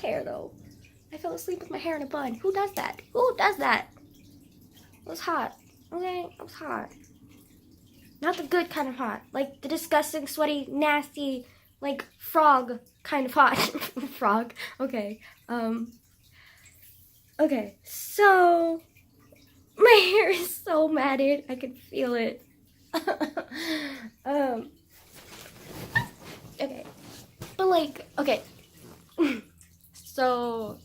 hair though. I fell asleep with my hair in a bun. Who does that? Who does that? It was hot. Okay, it was hot. Not the good kind of hot. Like the disgusting, sweaty, nasty, like frog kind of hot. Frog. Okay. Okay, so my hair is so matted. I can feel it. Okay. But like, okay. So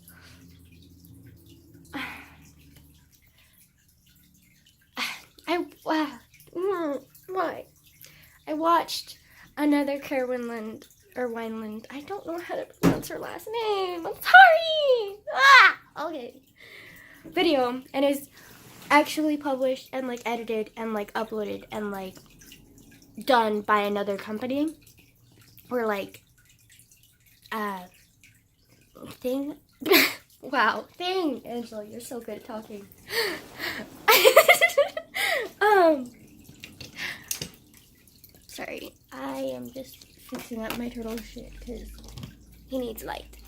why? I watched another Care Wineland or Wineland. I don't know how to pronounce her last name. I'm sorry. Okay. Video, and is actually published and like edited and like uploaded and like done by another company. Or like thing. Wow, thing. Angela, you're so good at talking. Sorry, I am just fixing up my turtle shit because he needs light.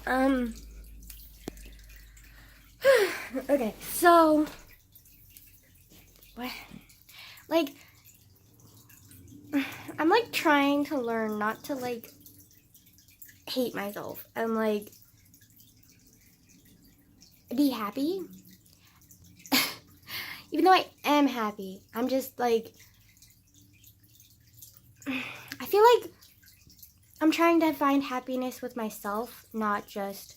Okay, so what? Like, I'm like trying to learn not to like hate myself and like be happy. Even though I am happy, I'm just like, I feel like I'm trying to find happiness with myself, not just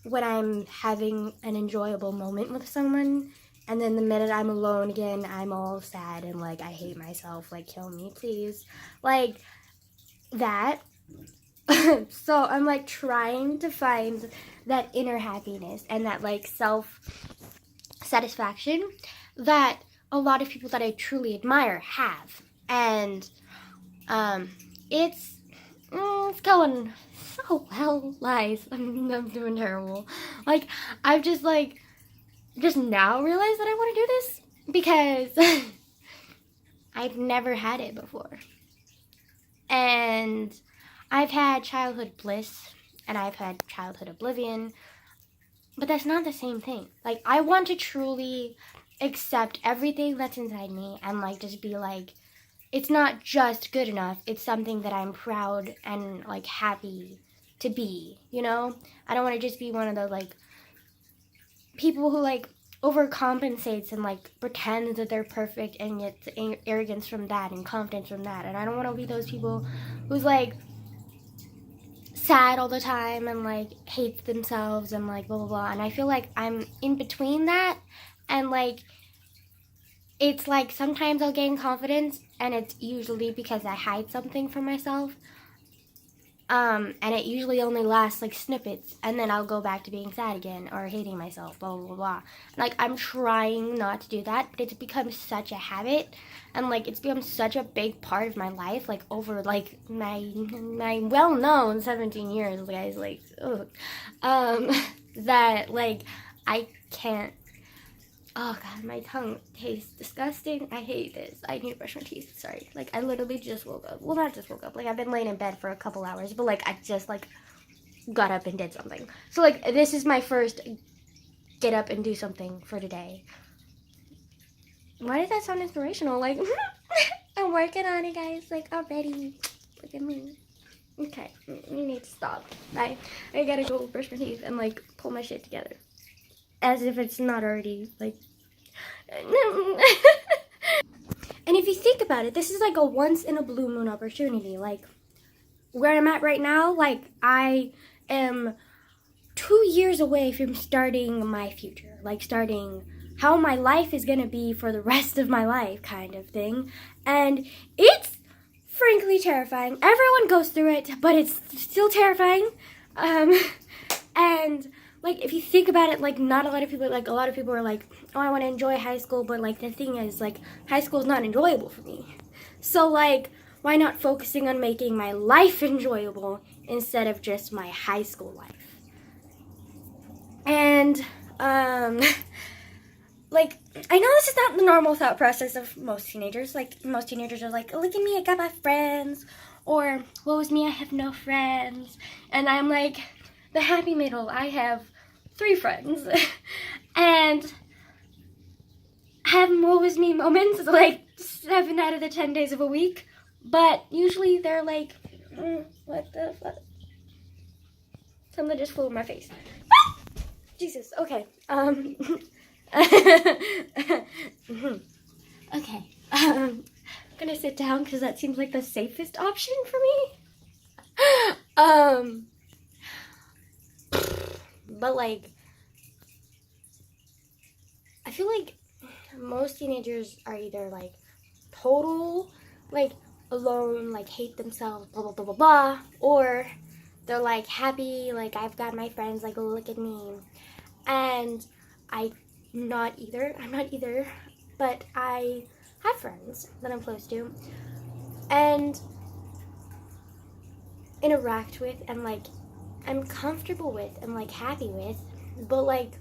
when I'm having an enjoyable moment with someone, and then the minute I'm alone again, I'm all sad and like, I hate myself, like, kill me, please. Like, that. So I'm like trying to find that inner happiness and that like self-satisfaction that a lot of people that I truly admire have. And it's going so well, lies. I'm doing terrible. Like, I've just like just now realized that I want to do this because I've never had it before. And I've had childhood bliss and I've had childhood oblivion, but that's not the same thing. Like, I want to truly accept everything that's inside me and like just be like, it's not just good enough, it's something that I'm proud and like happy to be, you know? I don't want to just be one of those like people who like overcompensates and like pretends that they're perfect and gets arrogance from that and confidence from that. And I don't want to be those people who's like sad all the time and like hates themselves and like blah blah blah. And I feel like I'm in between that, and like it's like sometimes I'll gain confidence and it's usually because I hide something from myself. And it usually only lasts like snippets, and then I'll go back to being sad again or hating myself, blah blah blah. Like, I'm trying not to do that, but it's become such a habit, and like it's become such a big part of my life, like over like my well-known 17 years, guys, like that like I can't. Oh god, my tongue tastes disgusting. I hate this. I need to brush my teeth. Sorry. Like, I literally just woke up. Well, not just woke up. Like, I've been laying in bed for a couple hours, but like I just like got up and did something. So like this is my first get up and do something for today. Why did that sound inspirational? Like I'm working on it, guys. Like, already. Look at me. Okay, you need to stop. I gotta go brush my teeth and like pull my shit together. As if it's not already, like... And if you think about it, this is like a once-in-a-blue moon opportunity. Like, where I'm at right now, like, I am 2 years away from starting my future. Like, starting how my life is gonna be for the rest of my life, kind of thing. And it's frankly terrifying. Everyone goes through it, but it's still terrifying. And... like, if you think about it, like, not a lot of people, like, a lot of people are like, oh, I want to enjoy high school, but, like, the thing is, like, high school is not enjoyable for me. So, like, why not focusing on making my life enjoyable instead of just my high school life? And, like, I know this is not the normal thought process of most teenagers. Like, most teenagers are like, look at me, I got my friends. Or, woe is me, I have no friends. And I'm like... the happy middle. I have 3 friends. And have woe is me moments like 7 out of the 10 days of a week. But usually they're like, what the fuck? Something just flew in my face. Jesus, okay. Okay. I'm gonna sit down because that seems like the safest option for me. But like, I feel like most teenagers are either like total, like alone, like hate themselves, blah, blah, blah, blah, blah, or they're like happy, like I've got my friends, like look at me. And I'm not either, but I have friends that I'm close to and interact with and like I'm comfortable with and like happy with, but like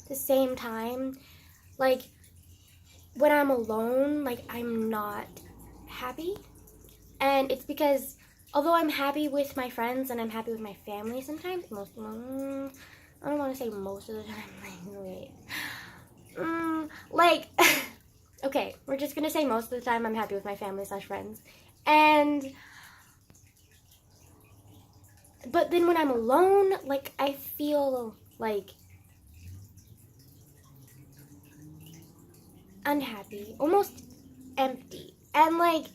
at the same time, like when I'm alone, like I'm not happy. And it's because although I'm happy with my friends and I'm happy with my family sometimes, I don't want to say most of the time, like, okay, we're just gonna say most of the time I'm happy with my family / friends. But then when I'm alone, like, I feel, like, unhappy, almost empty. And, like,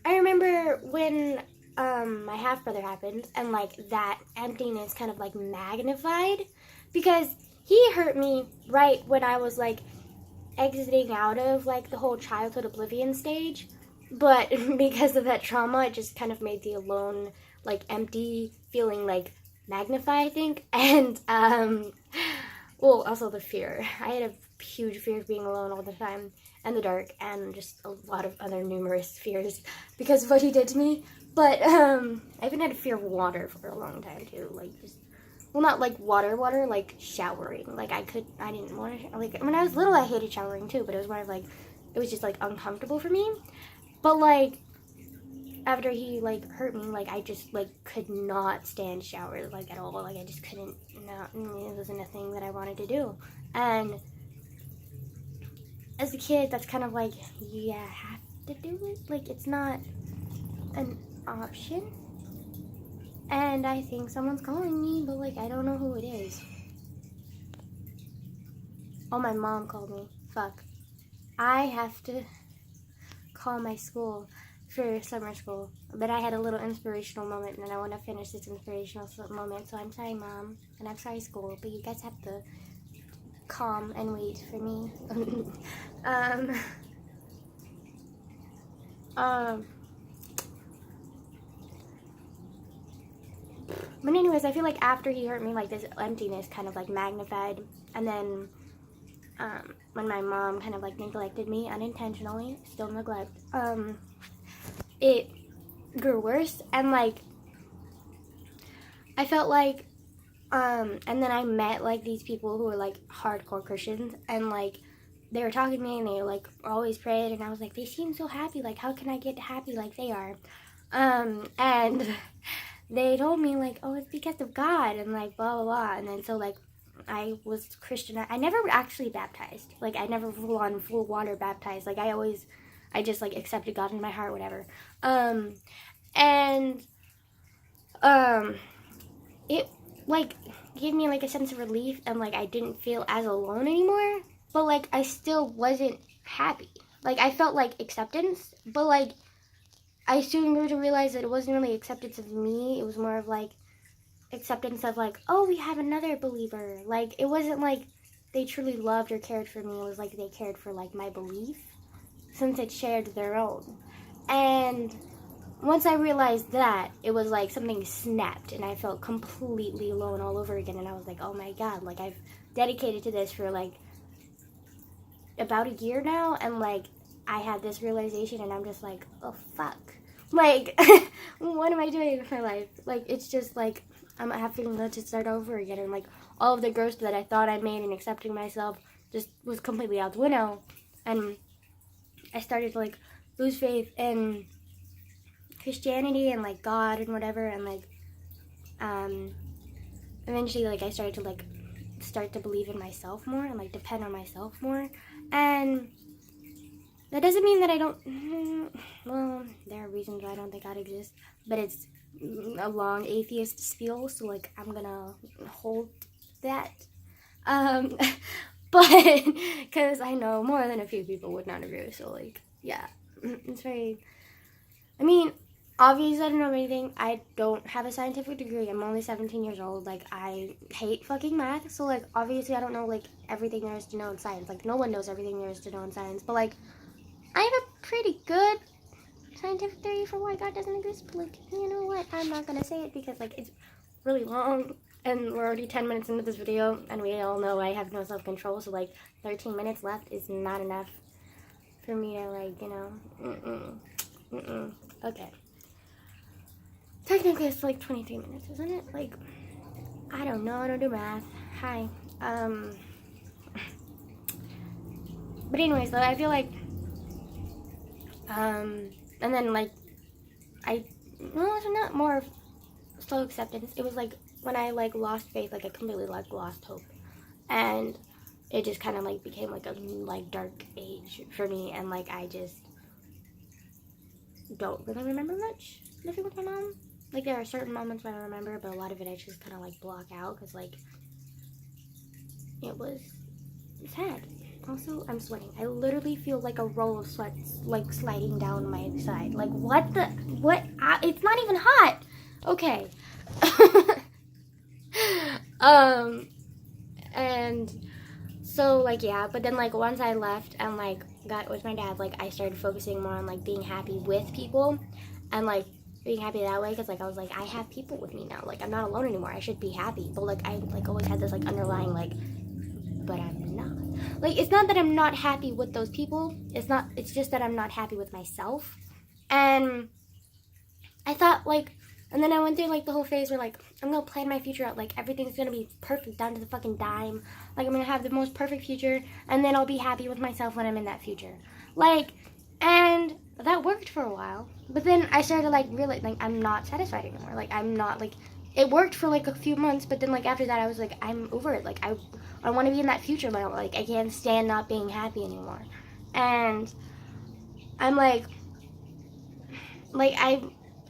I remember when my half-brother happened, and, like, that emptiness kind of, like, magnified, because he hurt me right when I was, like, exiting out of, like, the whole childhood oblivion stage, but because of that trauma, it just kind of made the alone, like, empty feeling, like, magnify, I think, and, well, also the fear. I had a huge fear of being alone all the time, and the dark, and just a lot of other numerous fears because of what he did to me, but, I even had a fear of water for a long time, too, like, just, well, not like water, like showering. Like I didn't want to, like, when I was little I hated showering too, but it was more of like, it was just like uncomfortable for me. But like, after he like hurt me, like I just like could not stand showers like at all. Like I just couldn't, it wasn't a thing that I wanted to do. And as a kid, that's kind of like, you have to do it. Like it's not an option. And I think someone's calling me, but like I don't know who it is. Oh, my mom called me. Fuck. I have to call my school for summer school. But I had a little inspirational moment and I want to finish this inspirational moment. So I'm sorry, Mom. And I'm sorry, school. But you guys have to calm and wait for me. But anyways, I feel like after he hurt me, like this emptiness kind of like magnified. And then when my mom kind of like neglected me unintentionally, still neglect, it grew worse. And like I felt like and then I met like these people who were like hardcore Christians, and like they were talking to me and they like always prayed, and I was like, they seem so happy, like how can I get happy like they are? And they told me like, oh, it's because of God and like blah blah blah. And then so like I was Christian. I never actually baptized. Like I never full water baptized. Like I just like accepted God in my heart, whatever. It like gave me like a sense of relief, and like I didn't feel as alone anymore. But like I still wasn't happy. Like I felt like acceptance, but like I soon grew to realize that it wasn't really acceptance of me. It was more of like acceptance of like, oh, we have another believer. Like it wasn't like they truly loved or cared for me. It was like they cared for like my belief, since it shared their own. And once I realized that, it was like something snapped and I felt completely alone all over again. And I was like, oh my God, like I've dedicated to this for like about a year now, and like I had this realization and I'm just like, oh fuck. Like, what am I doing with my life? Like, it's just like, I'm having to start over again, and like, all of the growth that I thought I made in accepting myself just was completely out the window, and I started to like lose faith in Christianity and like God and whatever, and like, Eventually, like, I started to, like, start to believe in myself more and, like, depend on myself more. And that doesn't mean that I don't, well, there are reasons why I don't think God exists, but it's a long atheist spiel, so, like, I'm gonna hold that. But, because I know more than a few people would not agree, so, like, yeah, it's very, I mean, obviously I don't know anything. I don't have a scientific degree. I'm only 17 years old. Like, I hate fucking math, so, like, obviously I don't know, like, everything there is to know in science. Like, no one knows everything there is to know in science, but, like, I have a pretty good scientific theory for why God doesn't exist, but, like, you know what? I'm not gonna say it because, like, it's really long, and we're already 10 minutes into this video, and we all know I have no self-control, so, like, 13 minutes left is not enough for me to, like, you know, okay. Technically, it's, like, 23 minutes, isn't it? Like, I don't know, I don't do math. Hi. But anyways, though, I feel like, and then, like, well, it's not more slow acceptance. It was, like, when I, like, lost faith, like, I completely, like, lost hope. And it just kind of, like, became, like, a, like, dark age for me. And, like, I just don't really remember much living with my mom. Like, there are certain moments where I remember, but a lot of it I just kind of, like, block out. Because, like, it was sad. Also, I'm sweating. I literally feel like a roll of sweat, like, sliding down my side. Like, what the? What? It's not even hot. Okay. And so, like, yeah. But then, like, once I left and, like, got with my dad, like, I started focusing more on, like, being happy with people. And, like, being happy that way. Because, like, I was like, I have people with me now. Like, I'm not alone anymore. I should be happy. But, like, I, like, always had this, like, underlying, like, but I'm not. Like, it's not that I'm not happy with those people. It's just that I'm not happy with myself. And I thought, like, and then I went through, like, the whole phase where, like, I'm gonna plan my future out. Like, everything's gonna be perfect down to the fucking dime. Like, I'm gonna have the most perfect future, and then I'll be happy with myself when I'm in that future. Like, and that worked for a while. But then I started to, like, realize, like, I'm not satisfied anymore. Like, I'm not, like, it worked for, like, a few months, but then, like, after that, I was like, I'm over it. Like, I want to be in that future now. Like, I can't stand not being happy anymore. And I'm like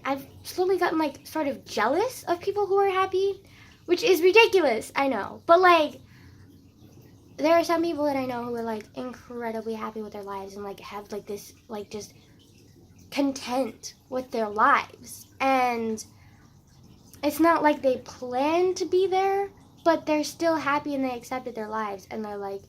I've slowly gotten, like, sort of jealous of people who are happy, which is ridiculous, I know. But, like, there are some people that I know who are, like, incredibly happy with their lives and, like, have, like, this, like, just content with their lives. And it's not like they plan to be there, but they're still happy and they accepted their lives and they're, like,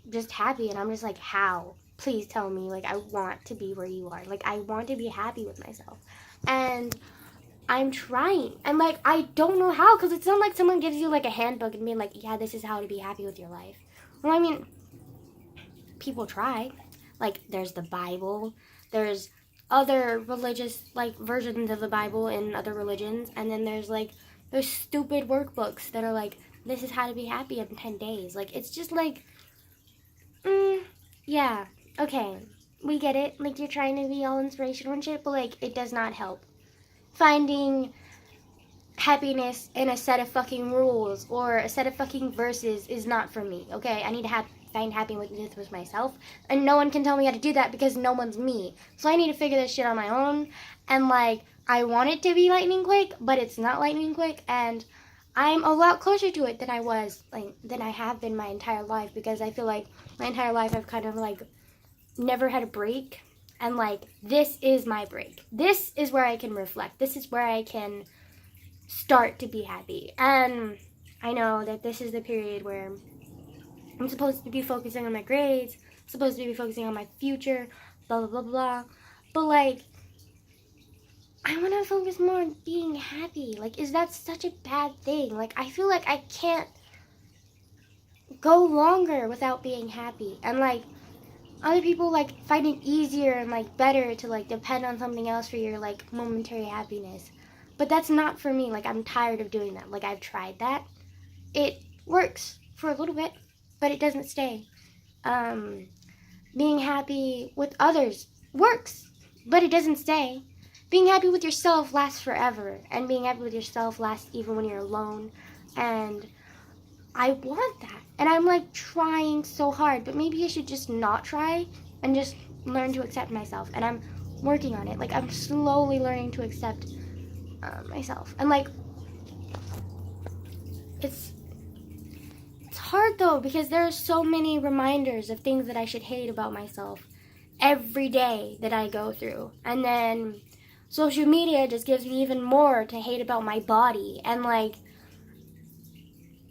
just happy. And I'm just like, how? Please tell me. Like, I want to be where you are. Like, I want to be happy with myself. And I'm trying. And, like, I don't know how, because it's not like someone gives you, like, a handbook and being like, yeah, this is how to be happy with your life. Well, I mean, people try. Like, there's the Bible. There's other religious, like, versions of the Bible in other religions. And then there's, like, those stupid workbooks that are like, this is how to be happy in 10 days. Like, it's just like, yeah, okay, we get it. Like, you're trying to be all inspirational and shit, but, like, it does not help. Finding happiness in a set of fucking rules or a set of fucking verses is not for me, okay? I need to find happiness with myself, and no one can tell me how to do that because no one's me. So I need to figure this shit on my own, and, like, I want it to be lightning quick, but it's not lightning quick, and I'm a lot closer to it than I have been my entire life, because I feel like my entire life I've kind of, like, never had a break, and, like, this is my break. This is where I can reflect. This is where I can start to be happy. And I know that this is the period where I'm supposed to be focusing on my grades, supposed to be focusing on my future, blah, blah, blah, blah. But, like, I want to focus more on being happy. Like, is that such a bad thing? Like, I feel like I can't go longer without being happy. And, like, other people, like, find it easier and, like, better to, like, depend on something else for your, like, momentary happiness. But that's not for me. Like, I'm tired of doing that. Like, I've tried that. It works for a little bit, but it doesn't stay. Being happy with others works, but it doesn't stay. being happy with yourself lasts forever, and being happy with yourself lasts even when you're alone. And I want that, and I'm like trying so hard, but maybe I should just not try and just learn to accept myself. And I'm working on it. Like, I'm slowly learning to accept myself. And like, it's hard though, because there are so many reminders of things that I should hate about myself every day that I go through. And then social media just gives me even more to hate about my body. And like,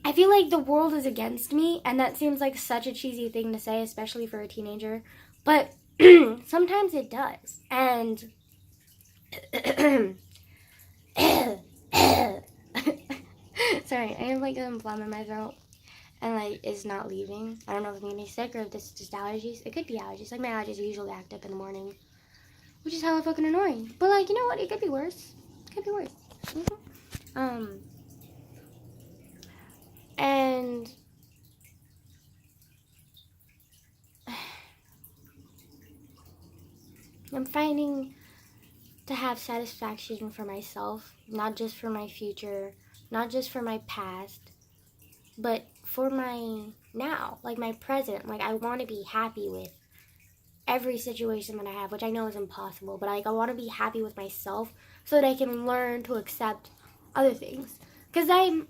I feel like the world is against me, and that seems like such a cheesy thing to say, especially for a teenager, but sometimes it does. And sorry, I have like a phlegm in my throat, and like it's not leaving. I don't know if I'm getting sick or if this is just allergies. It could be allergies. Like, my allergies usually act up in the morning, which is hella fucking annoying. But like, you know what? It could be worse. It could be worse. And I'm finding to have satisfaction for myself, not just for my future, not just for my past, but for my now, like my present. Like, I want to be happy with every situation that I have, which I know is impossible, but like, I want to be happy with myself so that I can learn to accept other things. Because I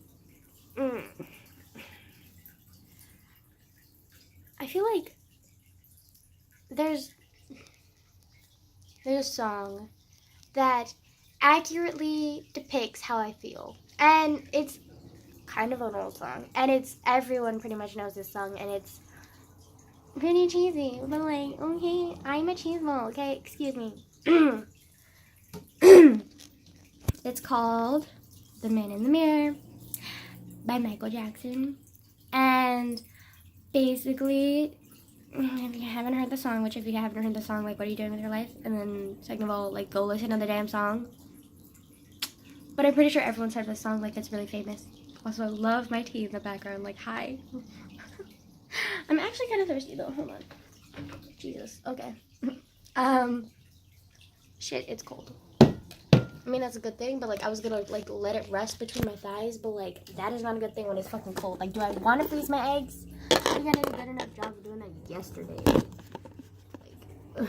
feel like there's a song that accurately depicts how I feel. And it's kind of an old song. And everyone pretty much knows this song. And it's pretty cheesy. But like, okay, I'm a cheeseball, okay? Excuse me. It's called The Man in the Mirror by Michael Jackson. And basically, if you haven't heard the song, which if you haven't heard the song, like, what are you doing with your life? And then second of all, like, go listen to the damn song. But I'm pretty sure everyone's heard this song, like, it's really famous. Also, I love my tea in the background, like, hi. I'm actually kind of thirsty though, hold on. Jesus, okay. Shit, it's cold. I mean, that's a good thing, but like, I was gonna like let it rest between my thighs, but like, that is not a good thing when it's fucking cold. Like, do I want to freeze my eggs? I think I did a good enough job of doing that yesterday. Like,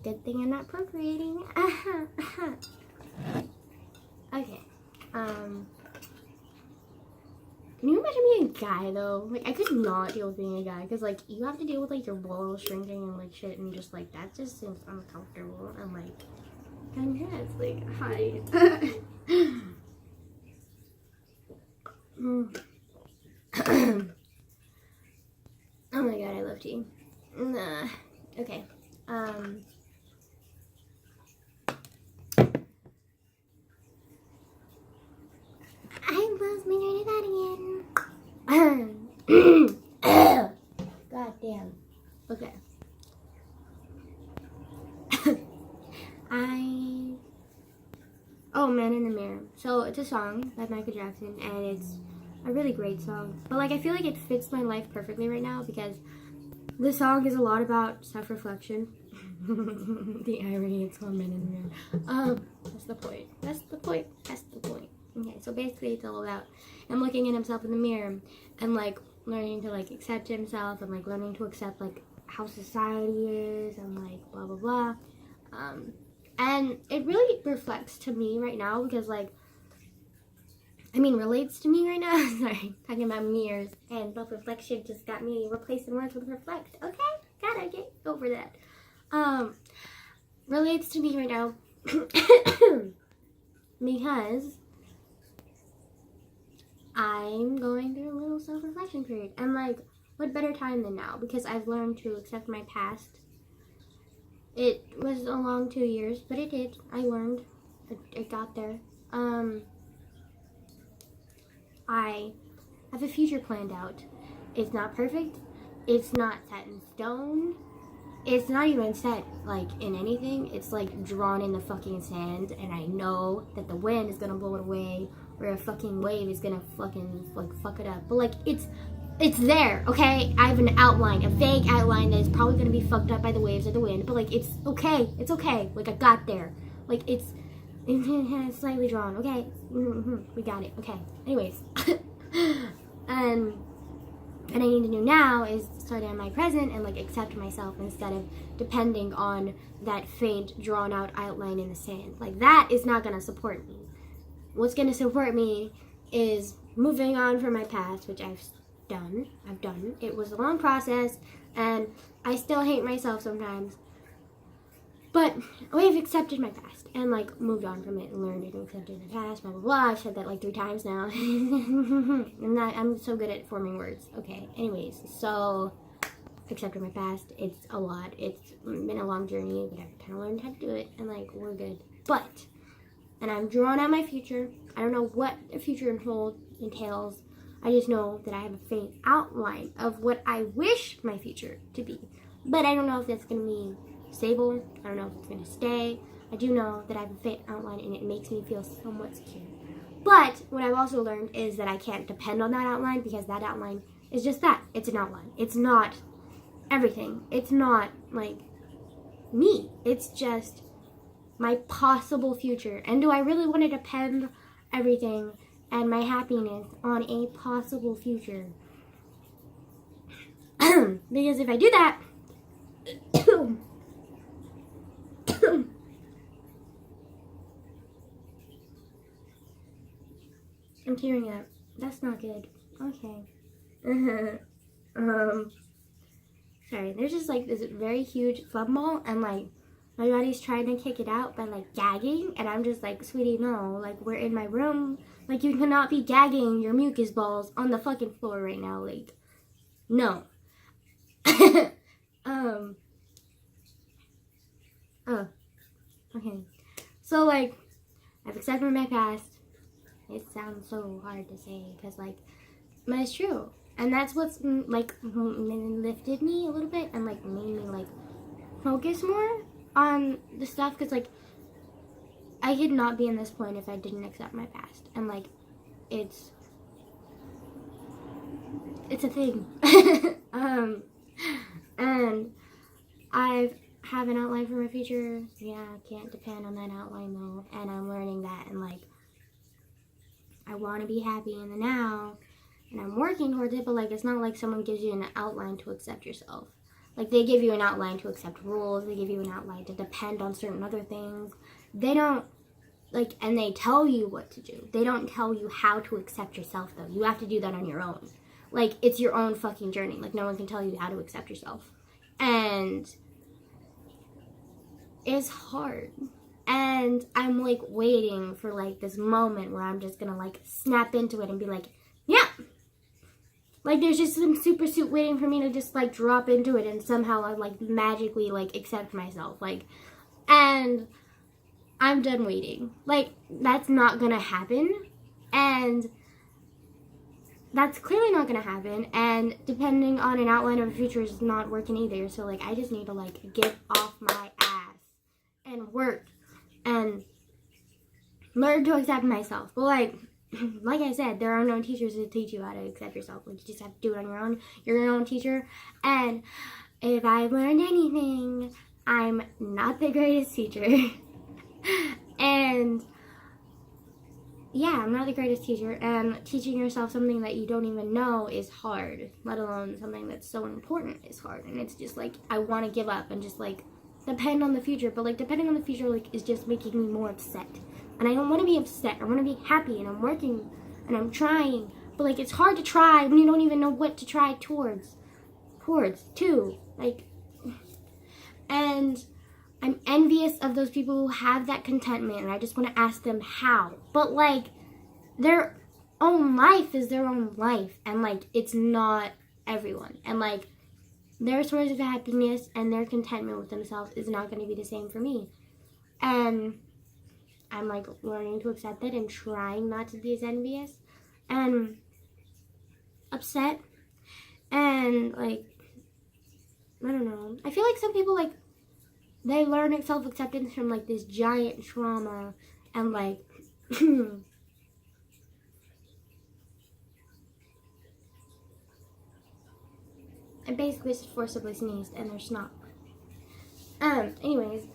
good thing I'm not procreating. Okay. Can you imagine being a guy though? Like, I could not deal with being a guy, because like, you have to deal with like your balls shrinking and like shit, and just like, that just seems uncomfortable. And like, and yeah, it's like, hi. Oh my god, I love tea. Okay. I lost my train of thought again. God damn. Okay. Oh, Man in the Mirror. So it's a song by Michael Jackson, and it's a really great song. But like, I feel like it fits my life perfectly right now, because the song is a lot about self-reflection. The irony, it's called Man in the Mirror. That's the point. That's the point. That's the point. Okay, so basically it's all about him looking at himself in the mirror and like learning to like accept himself, and like learning to accept like how society is, and like blah blah blah. And it really reflects to me right now, because like, I mean, relates to me right now. Sorry, talking about mirrors and self-reflection just got me replacing words with reflect. Okay, gotta get over that. Relates to me right now because I'm going through a little self-reflection period. And like, what better time than now? Because I've learned to accept my past. It was a long 2 years, but it did. I learned. It got there. I have a future planned out. It's not perfect. It's not set in stone. It's not even set, like, in anything. It's, like, drawn in the fucking sand, and I know that the wind is gonna blow it away, or a fucking wave is gonna fucking, like, fuck it up. But, like, it's there, okay? I have an outline, a vague outline that is probably gonna be fucked up by the waves or the wind, but like, it's okay. It's okay. Like, I got there. Like, it's slightly drawn, okay? We got it, okay. Anyways. What I need to do now is start in my present and like accept myself instead of depending on that faint drawn out outline in the sand. Like, that is not gonna support me. What's gonna support me is moving on from my past, which I've done. It was a long process and I still hate myself sometimes. But I've accepted my past and like moved on from it and learned and accepted my past, blah blah blah. I've said that like 3 times now. I'm so good at forming words. Okay, anyways, so accepted my past. It's a lot. It's been a long journey, but I've kind of learned how to do it and like we're good. And I'm drawing out my future. I don't know what the future entails. I just know that I have a faint outline of what I wish my future to be. But I don't know if that's going to be stable. I don't know if it's going to stay. I do know that I have a faint outline and it makes me feel somewhat secure. But what I've also learned is that I can't depend on that outline because that outline is just that. It's an outline. It's not everything. It's not like me. It's just my possible future. And do I really want to depend everything and my happiness on a possible future? Because if I do that, I'm tearing up. That's not good. Okay. Sorry. There's just like this very huge phlegm ball, and like my body's trying to kick it out by like gagging, and I'm just like, sweetie, no. Like, we're in my room. Like, you cannot be gagging your mucus balls on the fucking floor right now. Like, no. Oh. Okay. So like, I've accepted my past. It sounds so hard to say because like, but it's true, and that's what's like lifted me a little bit and like made me like focus more on the stuff, because like I could not be in this point if I didn't accept my past, and like it's a thing. And I have an outline for my future. Yeah, I can't depend on that outline though, and I'm learning that, and like I want to be happy in the now, and I'm working towards it, but like it's not like someone gives you an outline to accept yourself. Like, they give you an outline to accept rules, they give you an outline to depend on certain other things. They don't, like, and they tell you what to do. They don't tell you how to accept yourself, though. You have to do that on your own. Like, it's your own fucking journey. Like, no one can tell you how to accept yourself. And it's hard. And I'm, like, waiting for, like, this moment where I'm just gonna, like, snap into it and be like, yeah! Like, there's just some super suit waiting for me to just, like, drop into it and somehow I, like, magically, like, accept myself. Like, and I'm done waiting. Like, that's not gonna happen. And that's clearly not gonna happen. And depending on an outline of a future is not working either. So, like, I just need to, like, get off my ass and work and learn to accept myself. But, like I said, there are no teachers to teach you how to accept yourself. Like, you just have to do it on your own. You're your own teacher. And if I've learned anything, I'm not the greatest teacher. And yeah, I'm not the greatest teacher. And teaching yourself something that you don't even know is hard. Let alone something that's so important is hard. And it's just like, I want to give up and just like depend on the future. But like, depending on the future like is just making me more upset. And I don't want to be upset. I want to be happy, and I'm working, and I'm trying. But, like, it's hard to try when you don't even know what to try towards, too. Like, and I'm envious of those people who have that contentment, and I just want to ask them how. But, like, their own life is their own life, and, like, it's not everyone. And, like, their source of happiness and their contentment with themselves is not going to be the same for me. And I'm, like, learning to accept it and trying not to be as envious and upset. And, like, I don't know. I feel like some people, like, they learn self-acceptance from, like, this giant trauma and, like, I basically just forcibly sneezed and there's snot. Anyways.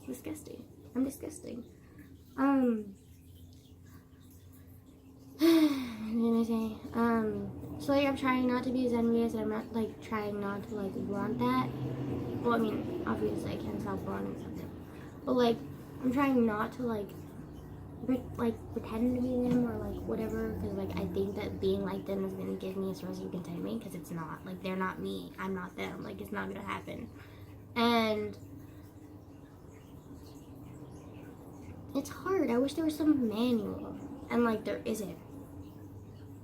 It's disgusting. I'm disgusting. What was I gonna say? So like I'm trying not to be as envious, and I'm not like trying not to like want that. Well, I mean, obviously I can't stop wanting something, but like I'm trying not to like pretend to be them or like whatever, because like I think that being like them is gonna give me a source of contentment, because it's not. Like, they're not me, I'm not them. Like, it's not gonna happen. And it's hard. I wish there was some manual, and like there isn't.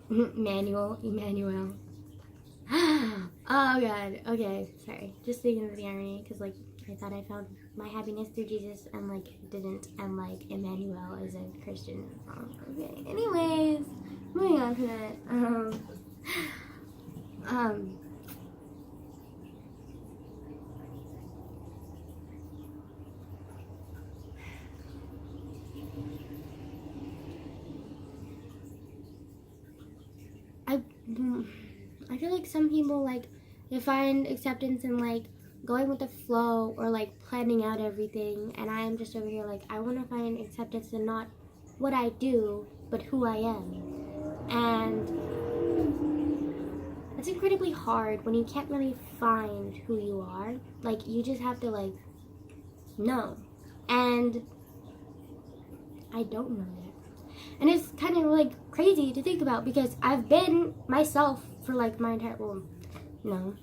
Manual, Emmanuel. Oh god. Okay, sorry. Just thinking of the irony, because like I thought I found my happiness through Jesus, and like didn't, and like Emmanuel is a Christian song. Okay. Anyways, moving on to that. I feel like some people like they find acceptance in like going with the flow or like planning out everything, and I'm just over here like I want to find acceptance in not what I do but who I am. And it's incredibly hard when you can't really find who you are. Like, you just have to like know, and I don't know that. And it's kind of like crazy to think about, because I've been myself for like my entire, well, no.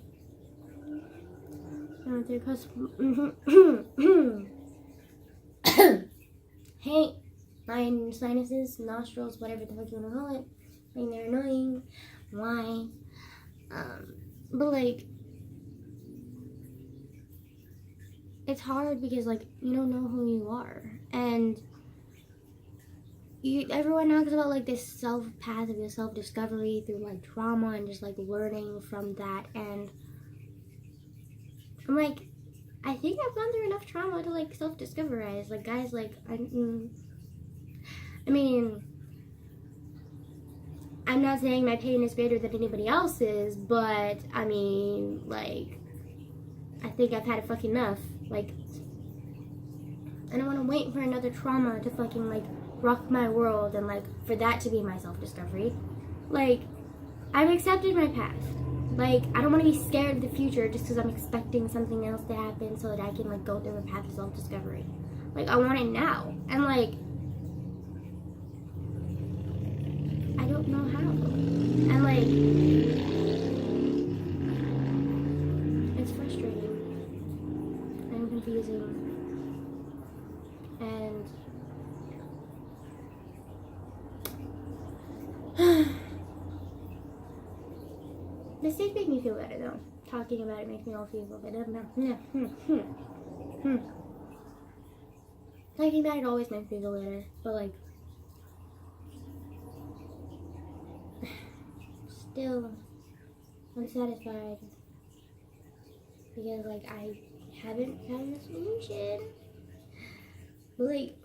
Hey, my sinuses, nostrils, whatever the fuck you want to call it. I mean, they're annoying. Why? But like, it's hard because like you don't know who you are, and everyone talks about like this path of this self-discovery through like trauma and just like learning from that, and I'm like, I think I've gone through enough trauma to like self-discoverize. Like, guys, like I mean, I'm not saying my pain is greater than anybody else's, but I mean, like, I think I've had fucking enough. Like, I don't want to wait for another trauma to fucking like rock my world and like for that to be my self-discovery. Like, I've accepted my past. Like, I don't want to be scared of the future just because I'm expecting something else to happen so that I can like go through a path of self-discovery. Like, I want it now, and like I don't know how, and like it's frustrating and confusing, and mistakes make me feel better though. Talking about it makes me all feel better. Talking about it always makes me feel better, but like still unsatisfied because like I haven't found a solution. But like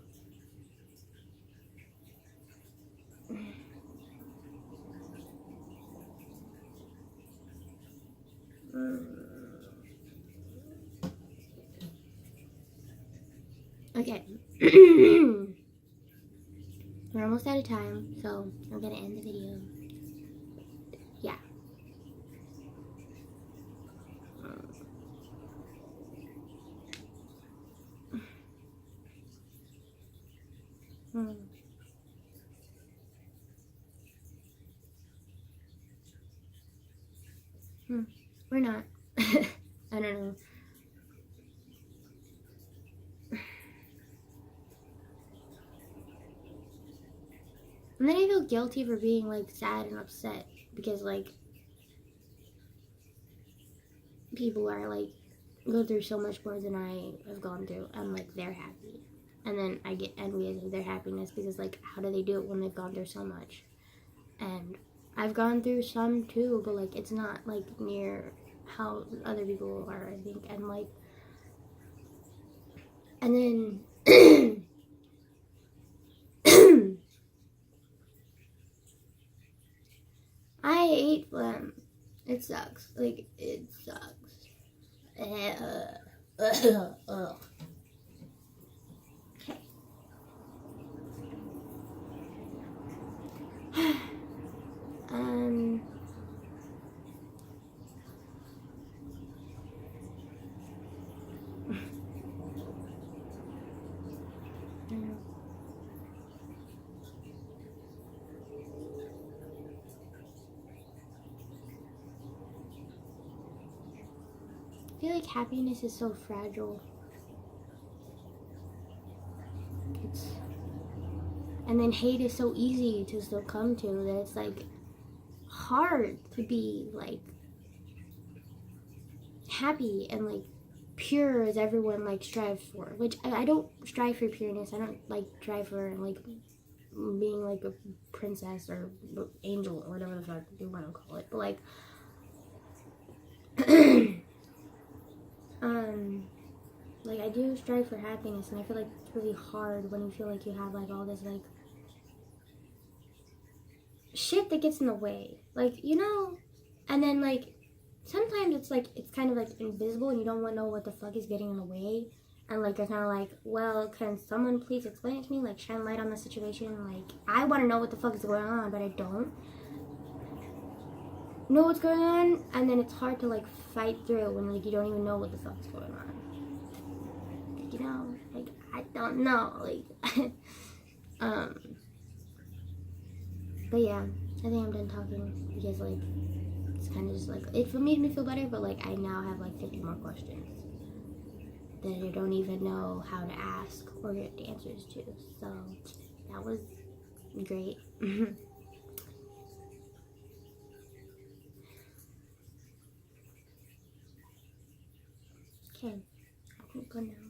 okay. We're almost out of time, so I'm gonna end the video. Yeah. We're not. I don't know. And then I feel guilty for being like sad and upset because like people are like go through so much more than I have gone through, and like they're happy, and then I get envious of their happiness because like how do they do it when they've gone through so much? And I've gone through some too, but like it's not like near how other people are, I think. And like, and then I hate phlegm. It sucks. Like, it sucks. feel like happiness is so fragile. And then hate is so easy to succumb to that it's like hard to be like happy and like pure as everyone like strives for. Which I don't strive for pureness. I don't like strive for like being like a princess or angel or whatever the fuck you want to call it. But like like I do strive for happiness, and I feel like it's really hard when you feel like you have like all this like shit that gets in the way, like, you know. And then like sometimes it's like it's kind of like invisible and you don't want to know what the fuck is getting in the way, and like you're kind of like, well, can someone please explain it to me, like shine light on the situation, like I want to know what the fuck is going on, but I don't know what's going on. And then it's hard to like fight through when like you don't even know what the fuck is going on, you know. Like I don't know, like but yeah, I think I'm done talking because like it's kind of just like it made me feel better, but like I now have like 50 more questions that I don't even know how to ask or get the answers to. So that was great. Okay, I can go now.